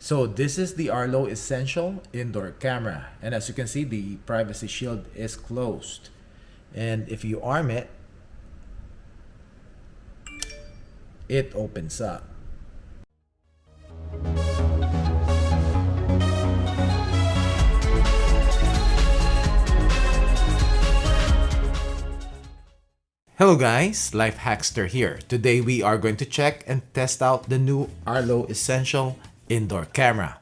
So this is the Arlo Essential Indoor Camera. And as you can see, the privacy shield is closed. And if you arm it, it opens up. Hello guys, LifeHackster here. Today we are going to check and test out the new Arlo Essential Indoor Camera.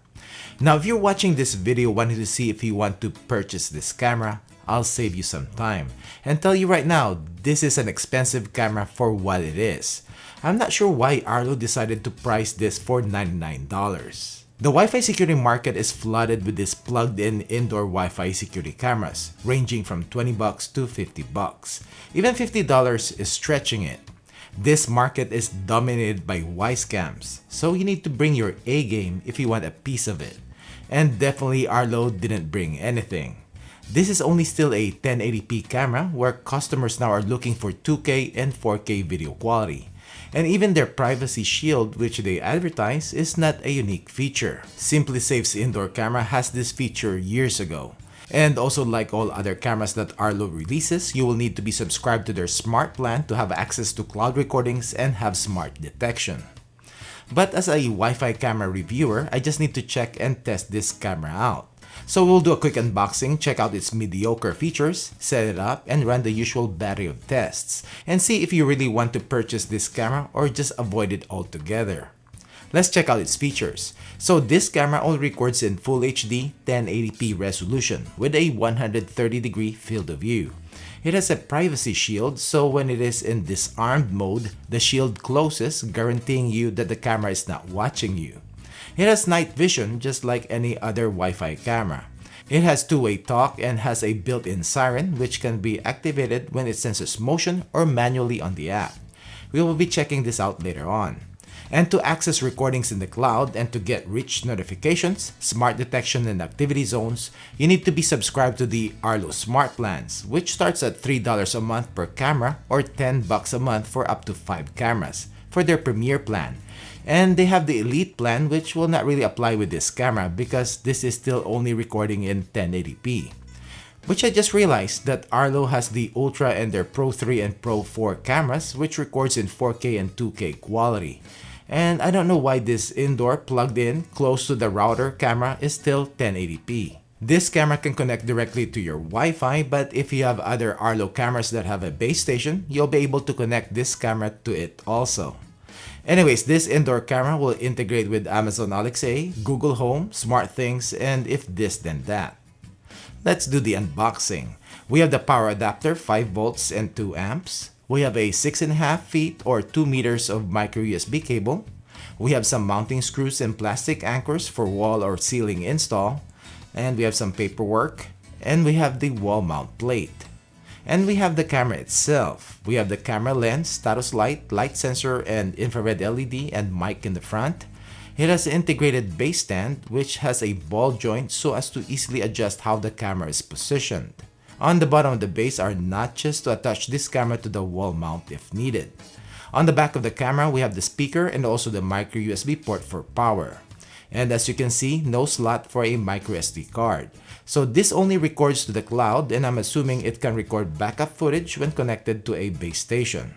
Now if you're watching this video wanting to see if you want to purchase this camera, I'll save you some time and tell you right now, this is an expensive camera for what it is. I'm not sure why Arlo decided to price this for $99. The Wi-Fi security market is flooded with these plugged-in indoor Wi-Fi security cameras, ranging from $20 to $50. Even $50 is stretching it. This market is dominated by Y-scams, so you need to bring your A game if you want a piece of it. And definitely Arlo didn't bring anything. This is only still a 1080p camera where customers now are looking for 2K and 4K video quality. And even their privacy shield, which they advertise, is not a unique feature. SimpliSafe's indoor camera has this feature years ago. And also, like all other cameras that Arlo releases, you will need to be subscribed to their smart plan to have access to cloud recordings and have smart detection. But as a Wi-Fi camera reviewer, I just need to check and test this camera out. So we'll do a quick unboxing, check out its mediocre features, set it up, and run the usual battery of tests, and see if you really want to purchase this camera or just avoid it altogether. Let's check out its features. So this camera only records in Full HD 1080p resolution with a 130-degree field of view. It has a privacy shield, so when it is in disarmed mode, the shield closes, guaranteeing you that the camera is not watching you. It has night vision just like any other Wi-Fi camera. It has two-way talk and has a built-in siren which can be activated when it senses motion or manually on the app. We will be checking this out later on. And to access recordings in the cloud and to get rich notifications, smart detection and activity zones, you need to be subscribed to the Arlo Smart Plans, which starts at $3 a month per camera or $10 a month for up to 5 cameras for their Premier plan. And they have the Elite plan, which will not really apply with this camera because this is still only recording in 1080p. Which I just realized that Arlo has the Ultra and their Pro 3 and Pro 4 cameras, which records in 4K and 2K quality. And I don't know why this indoor plugged in close to the router camera is still 1080p. This camera can connect directly to your Wi-Fi, but if you have other Arlo cameras that have a base station, you'll be able to connect this camera to it also. Anyways, this indoor camera will integrate with Amazon Alexa, Google Home, SmartThings, and if this then that. Let's do the unboxing. We have the power adapter, 5 volts and 2 amps. We have a 6.5 feet or 2 meters of micro USB cable. We have some mounting screws and plastic anchors for wall or ceiling install. And we have some paperwork. And we have the wall mount plate. And we have the camera itself. We have the camera lens, status light, light sensor, and infrared LED and mic in the front. It has an integrated base stand which has a ball joint so as to easily adjust how the camera is positioned. On the bottom of the base are notches to attach this camera to the wall mount if needed. On the back of the camera, we have the speaker and also the micro USB port for power. And as you can see, no slot for a micro SD card. So this only records to the cloud, and I'm assuming it can record backup footage when connected to a base station.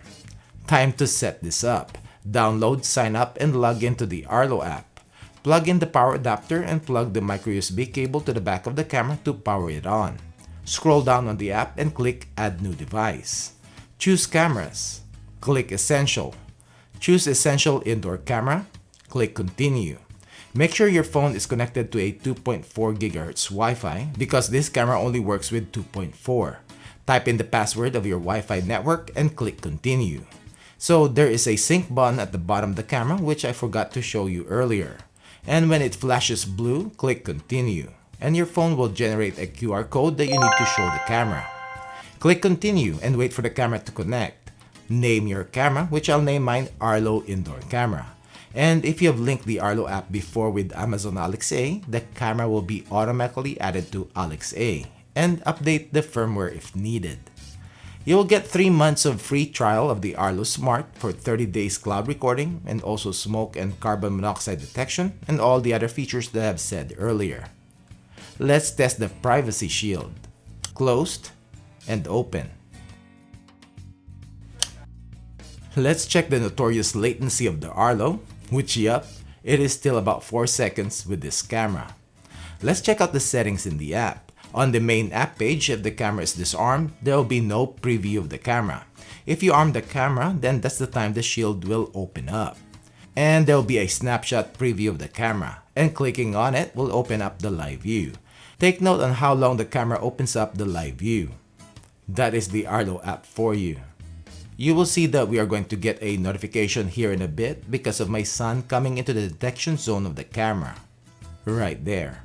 Time to set this up. Download, sign up, and log into the Arlo app. Plug in the power adapter and plug the micro USB cable to the back of the camera to power it on. Scroll down on the app and click Add New Device. Choose Cameras. Click Essential. Choose Essential Indoor Camera. Click Continue. Make sure your phone is connected to a 2.4 GHz Wi-Fi because this camera only works with 2.4. Type in the password of your Wi-Fi network and click Continue. So there is a sync button at the bottom of the camera which I forgot to show you earlier. And when it flashes blue, click Continue. And your phone will generate a QR code that you need to show the camera. Click Continue and wait for the camera to connect. Name your camera, which I'll name mine Arlo Indoor Camera. And if you have linked the Arlo app before with Amazon Alexa, the camera will be automatically added to Alexa and update the firmware if needed. You will get 3 months of free trial of the Arlo Smart for 30 days cloud recording and also smoke and carbon monoxide detection and all the other features that I've said earlier. Let's test the privacy shield. Closed and open. Let's check the notorious latency of the Arlo, which yup, it is still about 4 seconds with this camera. Let's check out the settings in the app. On the main app page, if the camera is disarmed, there will be no preview of the camera. If you arm the camera, then that's the time the shield will open up. And there will be a snapshot preview of the camera, and clicking on it will open up the live view. Take note on how long the camera opens up the live view. That is the Arlo app for you. You will see that we are going to get a notification here in a bit because of my son coming into the detection zone of the camera. Right there.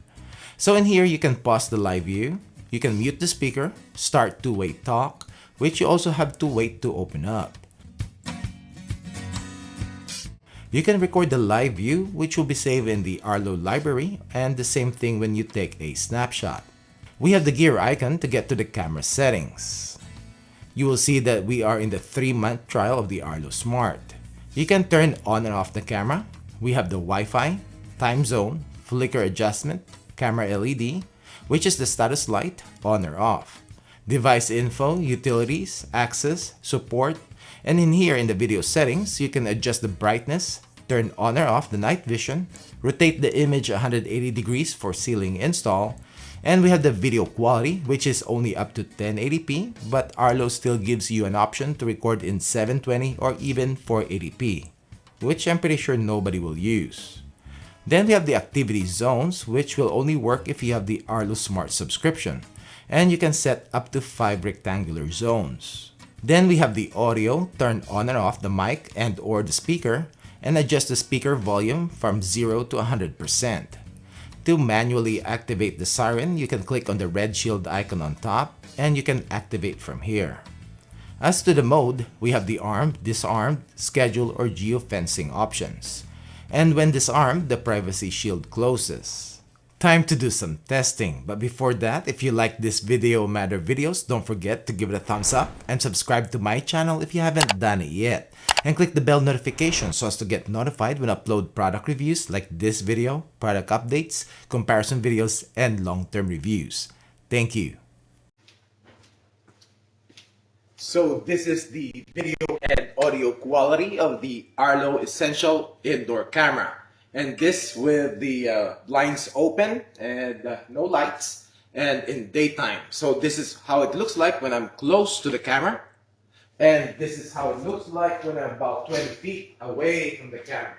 So in here you can pause the live view, you can mute the speaker, start two-way talk, which you also have to wait to open up. You can record the live view, which will be saved in the Arlo library, and the same thing when you take a snapshot. We have the gear icon to get to the camera settings. You will see that we are in the 3-month trial of the Arlo Smart. You can turn on and off the camera. We have the Wi-Fi, time zone, flicker adjustment, camera LED, which is the status light, on or off, device info, utilities, access, support, and in here in the video settings, you can adjust the brightness, turn on or off the night vision, rotate the image 180 degrees for ceiling install, and we have the video quality, which is only up to 1080p, but Arlo still gives you an option to record in 720 or even 480p, which I'm pretty sure nobody will use. Then we have the activity zones, which will only work if you have the Arlo Smart subscription, and you can set up to 5 rectangular zones. Then we have the audio, turn on and off the mic and or the speaker, and adjust the speaker volume from 0 to 100%. To manually activate the siren, you can click on the red shield icon on top, and you can activate from here. As to the mode, we have the armed, disarmed, schedule, or geofencing options. And when disarmed, the privacy shield closes. Time to do some testing, but before that, if you like this video or other videos, don't forget to give it a thumbs up and subscribe to my channel if you haven't done it yet. And click the bell notification so as to get notified when I upload product reviews like this video, product updates, comparison videos, and long-term reviews. Thank you. So this is the video and audio quality of the Arlo Essential Indoor Camera. And this with the blinds open and no lights and in daytime. So this is how it looks like when I'm close to the camera. And this is how it looks like when I'm about 20 feet away from the camera.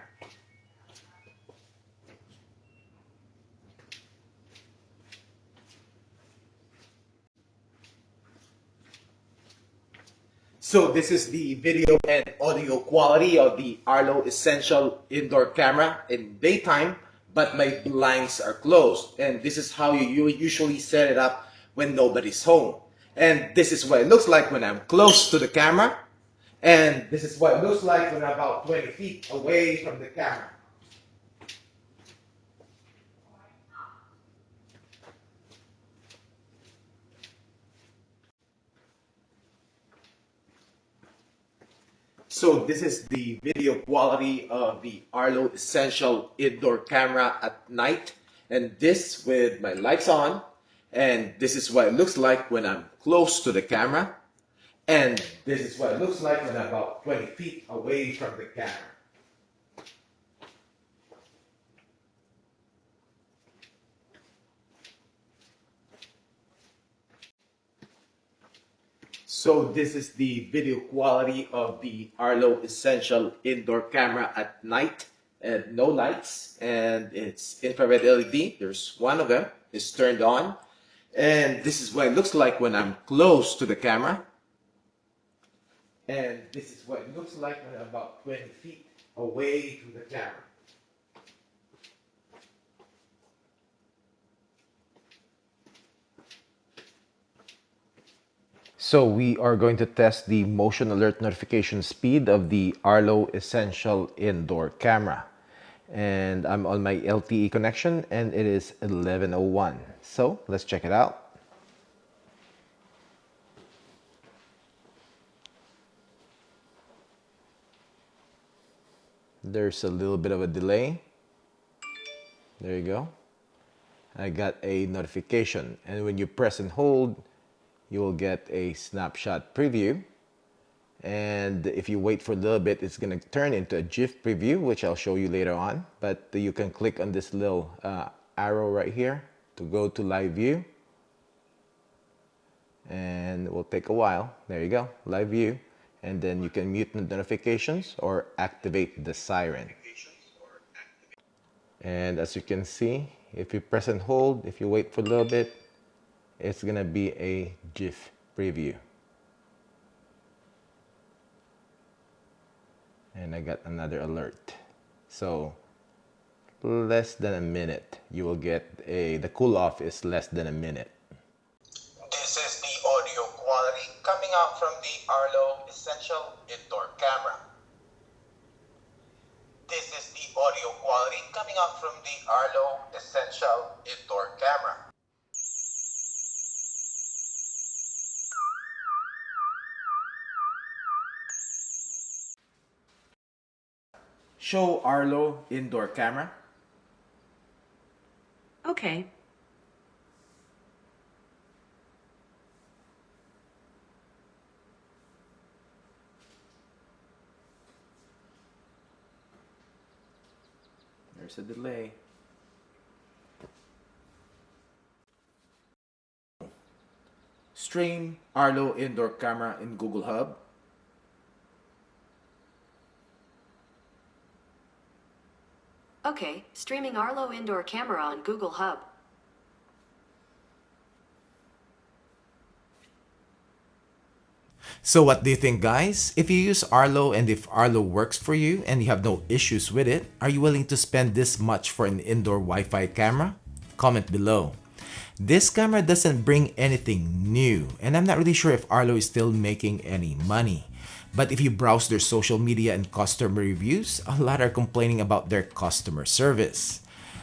So this is the video and audio quality of the Arlo Essential Indoor Camera in daytime, but my blinds are closed. And this is how you usually set it up when nobody's home. And this is what it looks like when I'm close to the camera. And this is what it looks like when I'm about 20 feet away from the camera. So this is the video quality of the Arlo Essential Indoor Camera at night, and this with my lights on, and this is what it looks like when I'm close to the camera, and this is what it looks like when I'm about 20 feet away from the camera. So this is the video quality of the Arlo Essential Indoor Camera at night and no lights, and it's infrared LED. There's one of them is turned on, and this is what it looks like when I'm close to the camera, and this is what it looks like when I'm about 20 feet away from the camera. So we are going to test the motion alert notification speed of the Arlo Essential Indoor Camera. And I'm on my LTE connection and it is 1101. So let's check it out. There's a little bit of a delay. There you go. I got a notification, and when you press and hold, you will get a snapshot preview. And if you wait for a little bit, it's going to turn into a GIF preview, which I'll show you later on. But you can click on this little arrow right here to go to live view. And it will take a while. There you go, live view. And then you can mute the notifications or activate the siren. And as you can see, if you press and hold, if you wait for a little bit, it's gonna be a GIF preview. And I got another alert. So less than a minute, you will get the cool off is less than a minute. This is the audio quality coming out from the Arlo Essential Indoor Camera. This is the audio quality coming out from the Arlo Essential Indoor Camera. Show Arlo indoor camera. Okay. There's a delay. Stream Arlo indoor camera in Google Hub. Okay, streaming Arlo Indoor Camera on Google Hub. So what do you think, guys? If you use Arlo and if Arlo works for you and you have no issues with it, are you willing to spend this much for an indoor Wi-Fi camera? Comment below. This camera doesn't bring anything new, and I'm not really sure if Arlo is still making any money. But if you browse their social media and customer reviews, a lot are complaining about their customer service.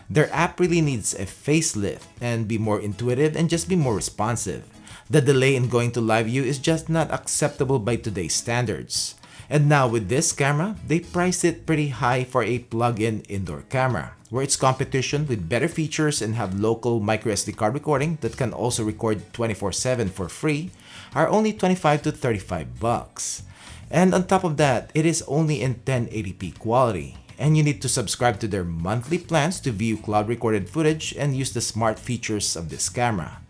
Their app really needs a facelift and be more intuitive and just be more responsive. The delay in going to live view is just not acceptable by today's standards. And now with this camera, they priced it pretty high for a plug-in indoor camera, where it's competition with better features and have local microSD card recording that can also record 24/7 for free, are only 25 to 35 bucks. And on top of that, it is only in 1080p quality. And you need to subscribe to their monthly plans to view cloud recorded footage and use the smart features of this camera.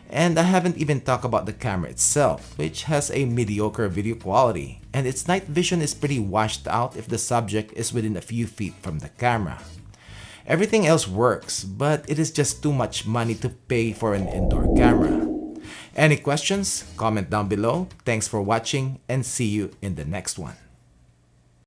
And I haven't even talked about the camera itself, which has a mediocre video quality, and its night vision is pretty washed out if the subject is within a few feet from the camera. Everything else works, but it is just too much money to pay for an indoor camera. Any questions? Comment down below. Thanks for watching and see you in the next one.